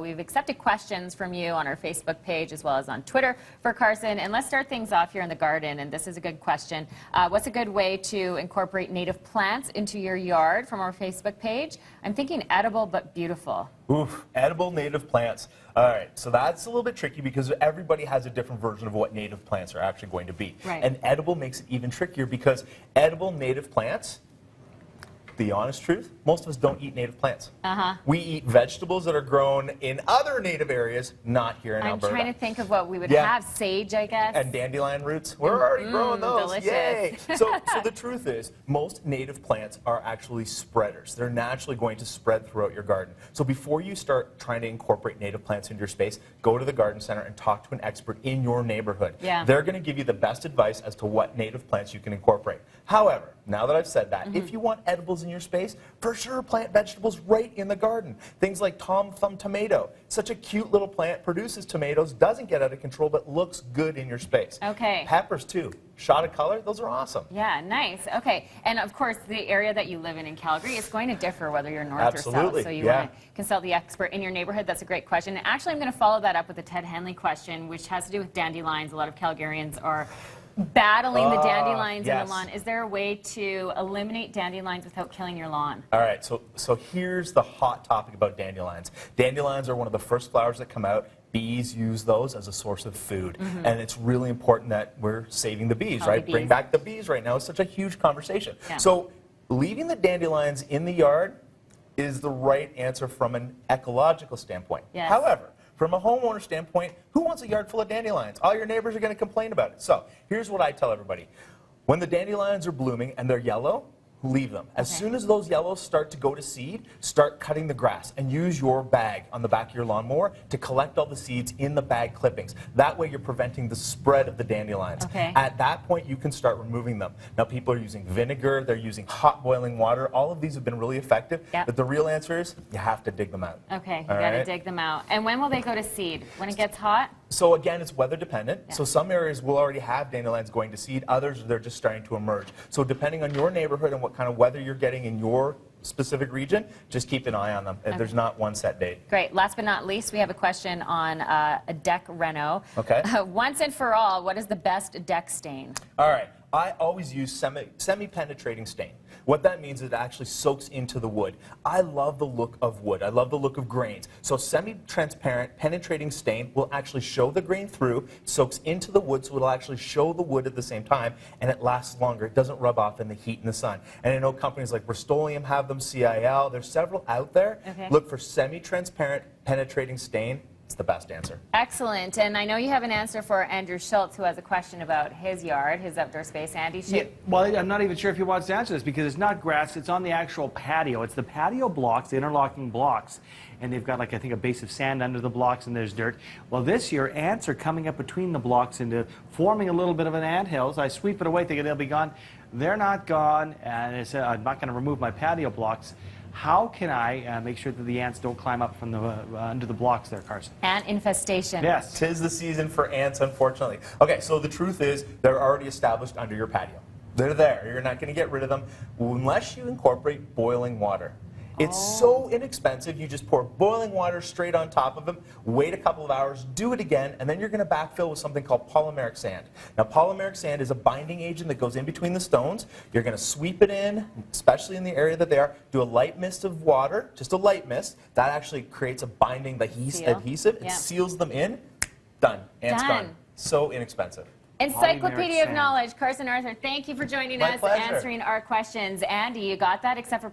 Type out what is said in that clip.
We've accepted questions from you on our Facebook page as well as on Twitter for Carson. And let's start things off here in the garden. And this is a good question. What's a good way to incorporate native plants into your yard from our Facebook page? I'm thinking edible but beautiful. Oof, edible native plants. All right, so that's a little bit tricky because everybody has a different version of what native plants are actually going to be. Right. And edible makes it even trickier because edible native plants, the honest truth, most of us don't eat native plants. We eat vegetables that are grown in other native areas, not here in Alberta. I'm trying to think of what we would have. Sage, I guess. And dandelion roots. We're already growing those. Delicious. Yay! So the truth is, most native plants are actually spreaders. They're naturally going to spread throughout your garden. So before you start trying to incorporate native plants into your space, go to the garden center and talk to an expert in your neighborhood. Yeah. They're going to give you the best advice as to what native plants you can incorporate. However, now that I've said that, if you want edibles in your space, for sure plant vegetables right in the garden. Things like Tom Thumb tomato. Such a cute little plant, produces tomatoes, doesn't get out of control, but looks good in your space. Okay. Peppers too. Shot of color, those are awesome. Yeah, nice. Okay. And of course, the area that you live in Calgary, it's going to differ whether you're north or south. So you want to consult the expert in your neighborhood. That's a great question. And actually, I'm going to follow that up with the Ted Henley question, which has to do with dandelions. A lot of Calgarians are battling the dandelions in the lawn. Is there a way to eliminate dandelions without killing your lawn? All right, so here's the hot topic about dandelions. Dandelions are one of the first flowers that come out. Bees use those as a source of food, and it's really important that we're saving the bees, right? Bring back the bees right now. It's such a huge conversation. Yeah. So leaving the dandelions in the yard is the right answer from an ecological standpoint. Yes. However, from a homeowner standpoint, who wants a yard full of dandelions? All your neighbors are going to complain about it. So here's what I tell everybody. When the dandelions are blooming and they're yellow, leave them. As soon as those yellows start to go to seed, start cutting the grass and use your bag on the back of your lawnmower to collect all the seeds in the bag clippings. That way you're preventing the spread of the dandelions. Okay. At that point, you can start removing them. Now people are using vinegar, they're using hot boiling water. All of these have been really effective, but the real answer is you have to dig them out. Okay, you got to dig them out. And when will they go to seed? When it gets hot? So again, it's weather dependent. So some areas will already have dandelions going to seed, others they're just starting to emerge. So depending on your neighborhood and what kind of weather you're getting in your specific region, just keep an eye on them. There's not one set date. Great. Last but not least, we have a question on a deck reno. Okay. Once and for all, what is the best deck stain? All right. I always use semi-penetrating stain. What that means is it actually soaks into the wood. I love the look of wood. I love the look of grains. So semi-transparent penetrating stain will actually show the grain through, soaks into the wood, so it'll actually show the wood at the same time, and it lasts longer. It doesn't rub off in the heat and the sun. And I know companies like Rust-Oleum have them, CIL. There's several out there. Okay. Look for semi-transparent penetrating stain. It's the best answer. Excellent. And I know you have an answer for Andrew Schultz, who has a question about his yard, his outdoor space. Andy, well, I'm not even sure if he wants to answer this because it's not grass. It's on the actual patio. It's the patio blocks, the interlocking blocks. And they've got, like, I think, a base of sand under the blocks, and there's dirt. Well, this year, ants are coming up between the blocks into forming a little bit of an anthill. So I sweep it away, thinking they'll be gone. They're not gone, and I said, I'm not going to remove my patio blocks. How can I make sure that the ants don't climb up from the under the blocks there, Carson? Ant infestation. Yes. 'Tis the season for ants, unfortunately. Okay, so the truth is they're already established under your patio. They're there. You're not going to get rid of them unless you incorporate boiling water. It's so inexpensive. You just pour boiling water straight on top of them, wait a couple of hours, do it again, and then you're going to backfill with something called polymeric sand. Now, polymeric sand is a binding agent that goes in between the stones. You're going to sweep it in, especially in the area that they are, do a light mist of water, just a light mist. That actually creates a binding adhesive. It seals them in. Done. Ants gone. So inexpensive. Encyclopedia of Knowledge, Carson Arthur, thank you for joining us, pleasure. answering our questions. Andy, you got that except for